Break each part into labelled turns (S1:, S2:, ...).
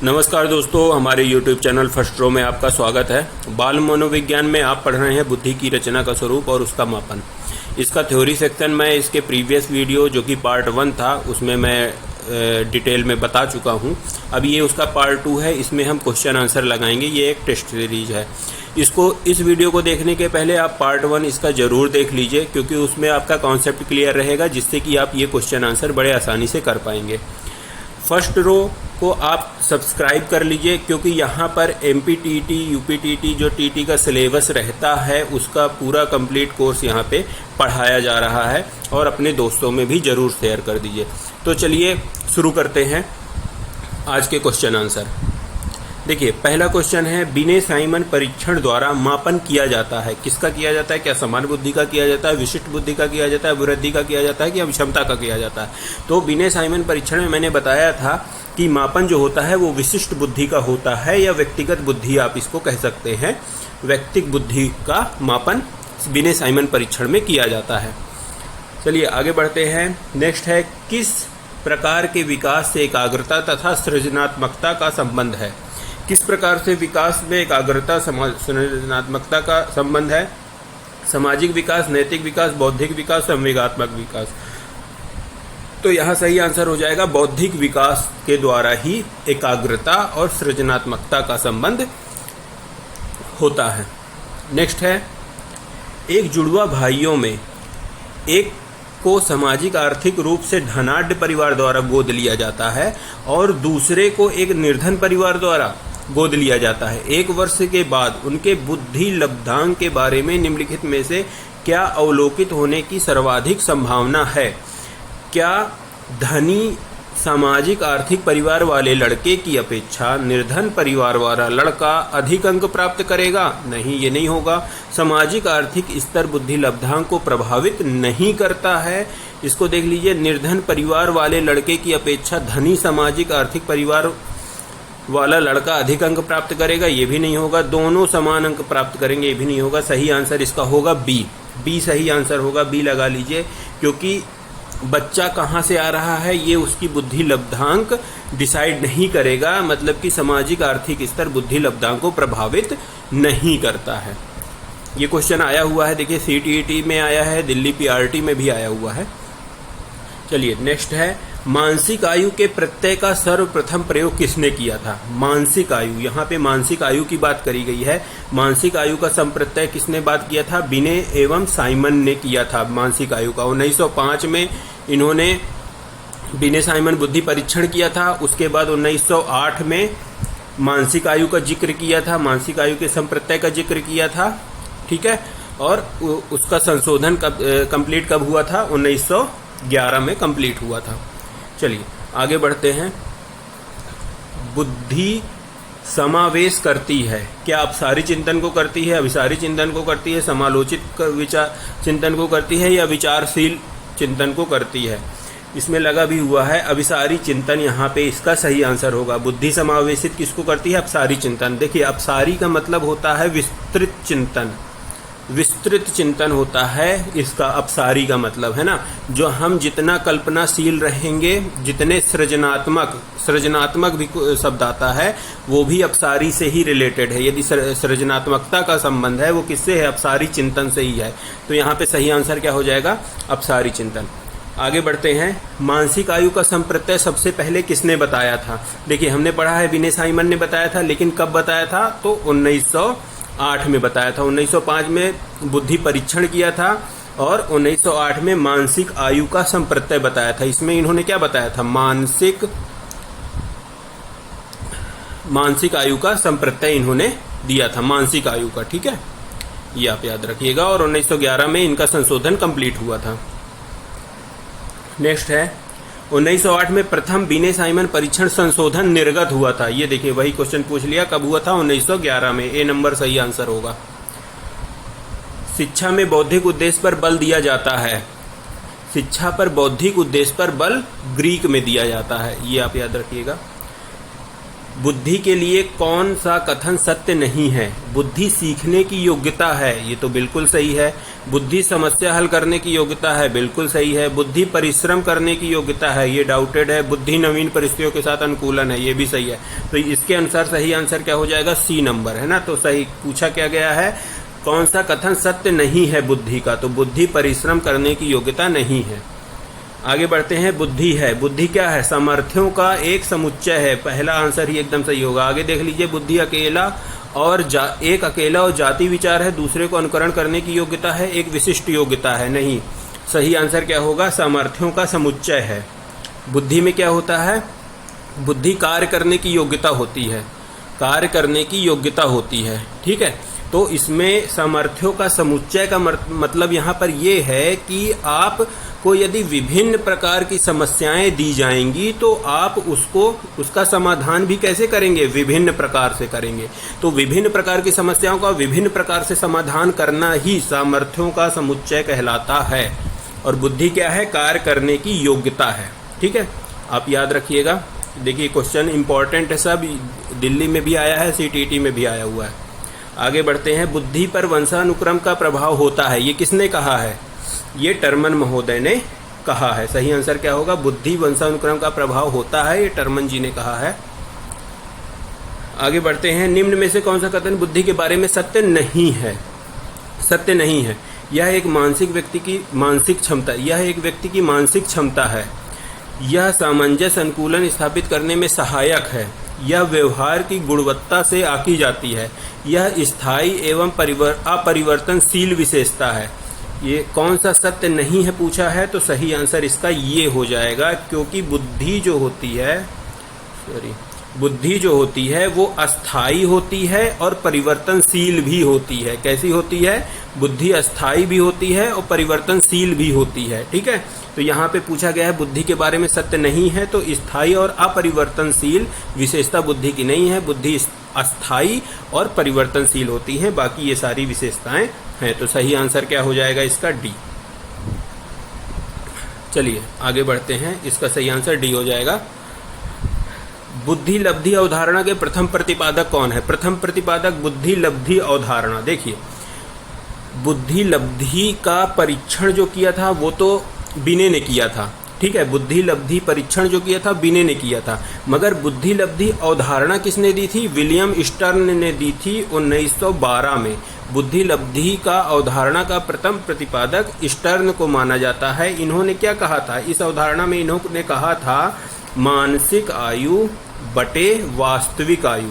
S1: नमस्कार दोस्तों, हमारे YouTube चैनल फर्स्ट रो में आपका स्वागत है। बाल मनोविज्ञान में आप पढ़ रहे हैं बुद्धि की रचना का स्वरूप और उसका मापन। इसका थ्योरी सेक्शन मैं इसके प्रीवियस वीडियो जो कि पार्ट 1 था उसमें मैं डिटेल में बता चुका हूं। अब ये उसका पार्ट 2 है, इसमें हम क्वेश्चन आंसर लगाएंगे। ये एक टेस्ट सीरीज है। इस वीडियो को देखने के पहले आप पार्ट 1 इसका ज़रूर देख लीजिए, क्योंकि उसमें आपका कॉन्सेप्ट क्लियर रहेगा, जिससे कि आप ये क्वेश्चन आंसर बड़े आसानी से कर पाएंगे। फर्स्ट रो को आप सब्सक्राइब कर लीजिए, क्योंकि यहाँ पर MPTT UPTT जो TT का सिलेबस रहता है उसका पूरा कंप्लीट कोर्स यहाँ पे पढ़ाया जा रहा है, और अपने दोस्तों में भी ज़रूर शेयर कर दीजिए। तो चलिए शुरू करते हैं आज के क्वेश्चन आंसर। देखिए, पहला क्वेश्चन है, बिने साइमन परीक्षण द्वारा मापन किया जाता है। किसका किया जाता है? क्या समान बुद्धि का किया जाता है, विशिष्ट बुद्धि का किया जाता है, वृद्धि का किया जाता है, कि विषमता का किया जाता है? तो बिने साइमन परीक्षण में मैंने बताया था कि मापन जो होता है वो विशिष्ट बुद्धि का होता है, या व्यक्तिगत बुद्धि आप इसको कह सकते हैं। व्यक्तिगत बुद्धि का मापन बिने साइमन परीक्षण में किया जाता है। चलिए आगे बढ़ते हैं। नेक्स्ट है, किस प्रकार के विकास से एकाग्रता तथा सृजनात्मकता का संबंध है? किस प्रकार से विकास में एकाग्रता सृजनात्मकता का संबंध है? सामाजिक विकास, नैतिक विकास, बौद्धिक विकास, संवेगात्मक विकास। तो यहाँ सही आंसर हो जाएगा, बौद्धिक विकास के द्वारा ही एकाग्रता और सृजनात्मकता का संबंध होता है। नेक्स्ट है, एक जुड़वा भाइयों में एक को सामाजिक आर्थिक रूप से धनाढ्य परिवार द्वारा गोद लिया जाता है और दूसरे को एक निर्धन परिवार द्वारा गोद लिया जाता है। 1 वर्ष के बाद उनके बुद्धि लब्धांक के बारे में निम्नलिखित में से क्या अवलोकित होने की सर्वाधिक संभावना है? क्या धनी सामाजिक आर्थिक परिवार वाले लड़के की अपेक्षा निर्धन परिवार वाला लड़का अधिक अंक प्राप्त करेगा? नहीं, ये नहीं होगा। सामाजिक आर्थिक स्तर बुद्धि लब्धांक को प्रभावित नहीं करता है। इसको देख लीजिए, निर्धन परिवार वाले लड़के की अपेक्षा धनी सामाजिक आर्थिक परिवार वाला लड़का अधिक अंक प्राप्त करेगा, ये भी नहीं होगा। दोनों समान अंक प्राप्त करेंगे, ये भी नहीं होगा। सही आंसर इसका होगा बी सही आंसर होगा। बी लगा लीजिए, क्योंकि बच्चा कहाँ से आ रहा है ये उसकी बुद्धि लब्धांक डिसाइड नहीं करेगा, मतलब कि सामाजिक आर्थिक स्तर बुद्धि लब्धांक को प्रभावित नहीं करता है। ये क्वेश्चन आया हुआ है, देखिए CTET में आया है, दिल्ली PRT में भी आया हुआ है। चलिए नेक्स्ट है, मानसिक आयु के प्रत्यय का सर्वप्रथम प्रयोग किसने किया था? मानसिक आयु, यहाँ पे मानसिक आयु की बात करी गई है। मानसिक आयु का संप्रत्यय किसने बात किया था? बिने एवं साइमन ने किया था मानसिक आयु का। 1905 में इन्होंने बिने साइमन बुद्धि परीक्षण किया था। उसके बाद 1908 में मानसिक आयु का जिक्र किया था, मानसिक आयु के संप्रत्यय का जिक्र किया था, ठीक है। और उसका संशोधन कंप्लीट कब हुआ था? 1911 में कंप्लीट हुआ था। चलिए आगे बढ़ते हैं। बुद्धि समावेश करती है, क्या अपसारी चिंतन को करती है, अभिसारी चिंतन को करती है, समालोचित विचार चिंतन को करती है, या विचारशील चिंतन को करती है? इसमें लगा भी हुआ है अभिसारी चिंतन, यहाँ पे इसका सही आंसर होगा। बुद्धि समावेशित किसको करती है? अपसारी चिंतन। देखिए, अपसारी का मतलब होता है विस्तृत चिंतन, विस्तृत चिंतन होता है इसका अपसारी का मतलब, है ना। जो हम जितना कल्पनाशील रहेंगे, जितने सृजनात्मक भी शब्द आता है वो भी अपसारी से ही रिलेटेड है। यदि सृजनात्मकता का संबंध है वो किससे है? अपसारी चिंतन से ही है। तो यहाँ पे सही आंसर क्या हो जाएगा? अपसारी चिंतन। आगे बढ़ते हैं। मानसिक आयु का संप्रत्यय सबसे पहले किसने बताया था? देखिए, हमने पढ़ा है बिने साइमन ने बताया था, लेकिन कब बताया था? तो 1908 में बताया था। 1905 में बुद्धि परीक्षण किया था और 1908 में मानसिक आयु का संप्रत्यय बताया था। इसमें इन्होंने क्या बताया था? मानसिक आयु का संप्रत्यय इन्होंने दिया था, मानसिक आयु का, ठीक है, ये आप याद रखिएगा। और 1911 में इनका संशोधन कंप्लीट हुआ था। नेक्स्ट है, 1908 में प्रथम बिने साइमन परीक्षण संशोधन निर्गत हुआ था। ये देखिए, वही क्वेश्चन पूछ लिया, कब हुआ था? 1911 में। ए नंबर सही आंसर होगा। शिक्षा में बौद्धिक उद्देश्य पर बल दिया जाता है। शिक्षा पर बौद्धिक उद्देश्य पर बल ग्रीक में दिया जाता है, ये आप याद रखिएगा। बुद्धि के लिए कौन सा कथन सत्य नहीं है? बुद्धि सीखने की योग्यता है, ये तो बिल्कुल सही है। बुद्धि समस्या हल करने की योग्यता है, बिल्कुल सही है। बुद्धि परिश्रम करने की योग्यता है, ये डाउटेड है। बुद्धि नवीन परिस्थितियों के साथ अनुकूलन है, ये भी सही है। तो इसके अनुसार सही आंसर क्या हो जाएगा? सी नंबर, है ना। तो सही पूछा क्या गया है, कौन सा कथन सत्य नहीं है बुद्धि का? तो बुद्धि परिश्रम करने की योग्यता नहीं है। आगे बढ़ते हैं। बुद्धि है, बुद्धि क्या है? सामर्थ्यों का एक समुच्चय है, पहला आंसर ही एकदम सही होगा। आगे देख लीजिए, बुद्धि अकेला और एक अकेला और जाति विचार है, दूसरे को अनुकरण करने की योग्यता है, एक विशिष्ट योग्यता है। नहीं, सही आंसर क्या होगा? सामर्थ्यों का समुच्चय है। बुद्धि में क्या होता है? बुद्धि कार्य करने की योग्यता होती है, कार्य करने की योग्यता होती है, ठीक है। तो इसमें सामर्थ्यों का समुच्चय का मतलब यहाँ पर ये है कि आपको यदि विभिन्न प्रकार की समस्याएं दी जाएंगी तो आप उसका समाधान भी कैसे करेंगे? विभिन्न प्रकार से करेंगे। तो विभिन्न प्रकार की समस्याओं का विभिन्न प्रकार से समाधान करना ही सामर्थ्यों का समुच्चय कहलाता है। और बुद्धि क्या है? कार्य करने की योग्यता है, ठीक है। आप याद रखिएगा। देखिए, क्वेश्चन इंपॉर्टेंट है, सब दिल्ली में भी आया है, सीटीईटी में भी आया हुआ है। आगे बढ़ते हैं। बुद्धि पर वंशानुक्रम का प्रभाव होता है, ये किसने कहा है? ये टर्मन महोदय ने कहा है। सही आंसर क्या होगा? बुद्धि वंशानुक्रम का प्रभाव होता है, ये टर्मन जी ने कहा है। आगे बढ़ते हैं। निम्न में से कौन सा कथन बुद्धि के बारे में सत्य नहीं है? सत्य नहीं है। यह एक व्यक्ति की मानसिक क्षमता है। यह सामंजस्य अनुकूलन स्थापित करने में सहायक है। यह व्यवहार की गुणवत्ता से आकी जाती है। यह स्थायी एवं अपरिवर्तनशील विशेषता है। ये कौन सा सत्य नहीं है पूछा है, तो सही आंसर इसका ये हो जाएगा, क्योंकि बुद्धि जो होती है वो अस्थाई होती है और परिवर्तनशील भी होती है। कैसी होती है? बुद्धि अस्थाई भी होती है और परिवर्तनशील भी होती है, ठीक है। तो यहाँ पे पूछा गया है बुद्धि के बारे में सत्य नहीं है, तो स्थायी और अपरिवर्तनशील विशेषता बुद्धि की नहीं है। बुद्धि अस्थाई और परिवर्तनशील होती है, बाकी ये सारी विशेषताएं हैं। तो सही आंसर क्या हो जाएगा इसका? डी। चलिए आगे बढ़ते हैं। इसका सही आंसर डी हो जाएगा। बुद्धि लब्धि अवधारणा के प्रथम प्रतिपादक कौन है? प्रथम प्रतिपादक बुद्धि लब्धि अवधारणा। देखिए, बुद्धि लब्धि का परीक्षण जो किया था वो तो बिने ने किया था, ठीक है। बुद्धि लब्धि परीक्षण जो किया था बिने ने किया था, मगर बुद्धि लब्धि अवधारणा किसने दी थी? विलियम स्टर्न ने दी थी 1912 में। बुद्धि लब्धि का अवधारणा का प्रथम प्रतिपादक स्टर्न को माना जाता है। इन्होंने क्या कहा था इस अवधारणा में? इन्होंने कहा था मानसिक आयु बटे वास्तविक आयु,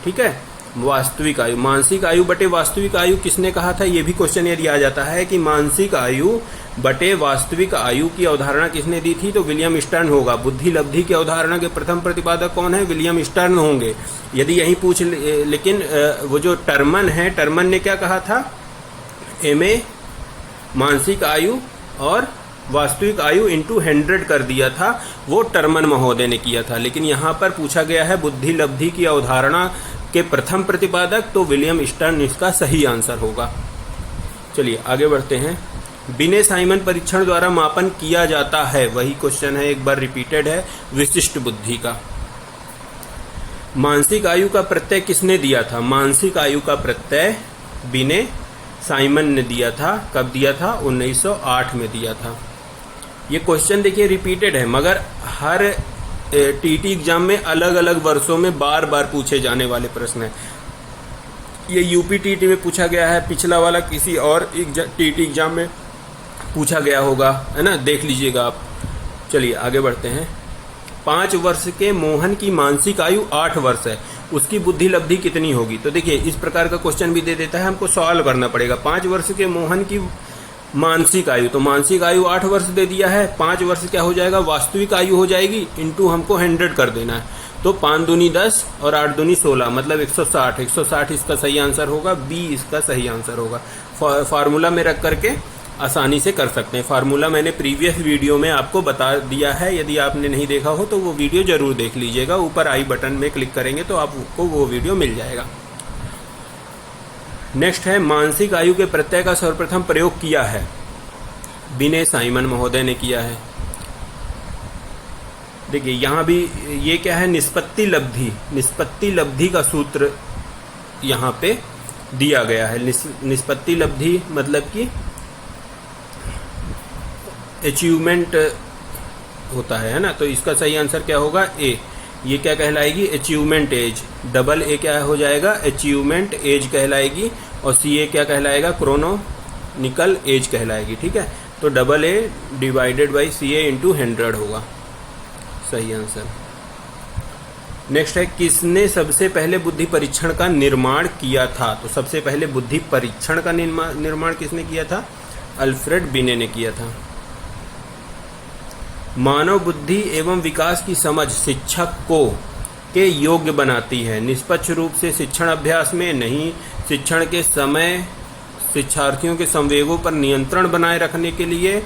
S1: ठीक है। वास्तविक आयु, मानसिक आयु बटे वास्तविक आयु किसने कहा था? ये भी क्वेश्चन यदि आ जाता है कि मानसिक आयु बटे वास्तविक आयु की अवधारणा किसने दी थी, तो विलियम स्टर्न होगा। बुद्धि लब्धि की अवधारणा के प्रथम प्रतिपादक कौन है? विलियम स्टर्न होंगे। यदि यही पूछ लेकिन वो जो टर्मन है, टर्मन ने क्या कहा था? एमए मानसिक आयु और वास्तविक आयु इंटू 100 कर दिया था, वो टर्मन महोदय ने किया था। लेकिन यहाँ पर पूछा गया है बुद्धि लब्धि की अवधारणा के प्रथम प्रतिपादक, तो विलियम स्टर्न इसका सही आंसर होगा। चलिए आगे बढ़ते हैं। बिने साइमन परीक्षण द्वारा मापन किया जाता है, वही क्वेश्चन है, एक बार रिपीटेड है, विशिष्ट बुद्धि का। मानसिक आयु का प्रत्यय किसने दिया था? मानसिक आयु का प्रत्यय बिने साइमन ने दिया था। कब दिया था? 1908 में दिया था। ये क्वेश्चन देखिए रिपीटेड है, मगर हर टीटी एग्जाम में अलग अलग वर्षों में बार बार पूछे जाने वाले प्रश्न है। ये यूपी टीटी में पूछा गया है, पिछला वाला किसी और टीटी एग्जाम में पूछा गया होगा, है ना, देख लीजिएगा आप। चलिए आगे बढ़ते हैं। 5 वर्ष के मोहन की मानसिक आयु 8 वर्ष है, उसकी बुद्धि लब्धि कितनी होगी? तो देखिए इस प्रकार का क्वेश्चन भी दे देता है, हमको सॉल्व करना पड़ेगा। 5 वर्ष के मोहन की मानसिक आयु, तो मानसिक आयु 8 वर्ष दे दिया है। 5 वर्ष क्या हो जाएगा? वास्तविक आयु हो जाएगी, इंटू हमको 100 कर देना है। तो 5 दूनी 10 और 8 दूनी 16, मतलब 160। 160 इसका सही आंसर होगा, बी इसका सही आंसर होगा। फार्मूला में रख करके आसानी से कर सकते हैं। फार्मूला मैंने प्रीवियस वीडियो में आपको बता दिया है, यदि आपने नहीं देखा हो तो वो वीडियो जरूर देख लीजिएगा। ऊपर आई बटन में क्लिक करेंगे तो आपको वो वीडियो मिल जाएगा। नेक्स्ट है, मानसिक आयु के प्रत्यय का सर्वप्रथम प्रयोग किया है, बिने साइमन महोदय ने किया है। देखिए यहाँ भी ये क्या है, निष्पत्ति लब्धि, निष्पत्ति लब्धि का सूत्र यहाँ पे दिया गया है। निष्पत्ति लब्धि मतलब कि अचीवमेंट होता है ना, तो इसका सही आंसर क्या होगा, ए। ये क्या कहलाएगी, अचीवमेंट एज, डबल ए क्या हो जाएगा, अचीवमेंट एज कहलाएगी, और सी ए क्या कहलाएगा, क्रोनोनिकल एज कहलाएगी। ठीक है, तो double A divided by C A into 100 होगा सही आंसर। नेक्स्ट है, किसने सबसे पहले बुद्धि परीक्षण का निर्माण किया था? तो सबसे पहले बुद्धि परीक्षण का निर्माण किसने किया था? अल्फ्रेड बिने ने किया था। मानव बुद्धि एवं विकास की समझ शिक्षक को के योग्य बनाती है। निष्पक्ष रूप से शिक्षण अभ्यास में नहीं, शिक्षण के समय शिक्षार्थियों के संवेगों पर नियंत्रण बनाए रखने के लिए,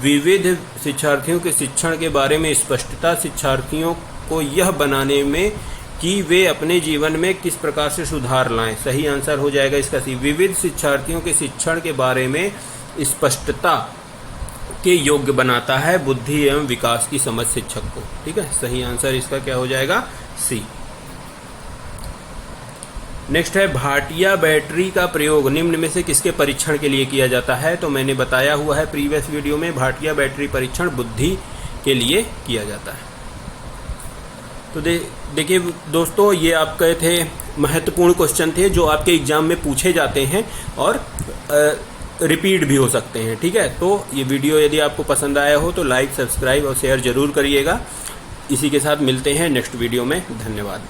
S1: विविध शिक्षार्थियों के शिक्षण के बारे में स्पष्टता, शिक्षार्थियों को यह बनाने में कि वे अपने जीवन में किस प्रकार से सुधार लाएं। सही आंसर हो जाएगा इसका सी। विविध शिक्षार्थियों के शिक्षण के बारे में स्पष्टता के योग्य बनाता है बुद्धि एवं विकास की समझ शिक्षक को। ठीक है, सही आंसर इसका क्या हो जाएगा, सी। नेक्स्ट है, भाटिया बैटरी का प्रयोग निम्न में से किसके परीक्षण के लिए किया जाता है? तो मैंने बताया हुआ है प्रीवियस वीडियो में, भाटिया बैटरी परीक्षण बुद्धि के लिए किया जाता है। तो देखिए दोस्तों, ये आपके थे महत्वपूर्ण क्वेश्चन थे जो आपके एग्जाम में पूछे जाते हैं और रिपीट भी हो सकते हैं। ठीक है, तो ये वीडियो यदि आपको पसंद आया हो तो लाइक, सब्सक्राइब और शेयर जरूर करिएगा। इसी के साथ मिलते हैं नेक्स्ट वीडियो में। धन्यवाद।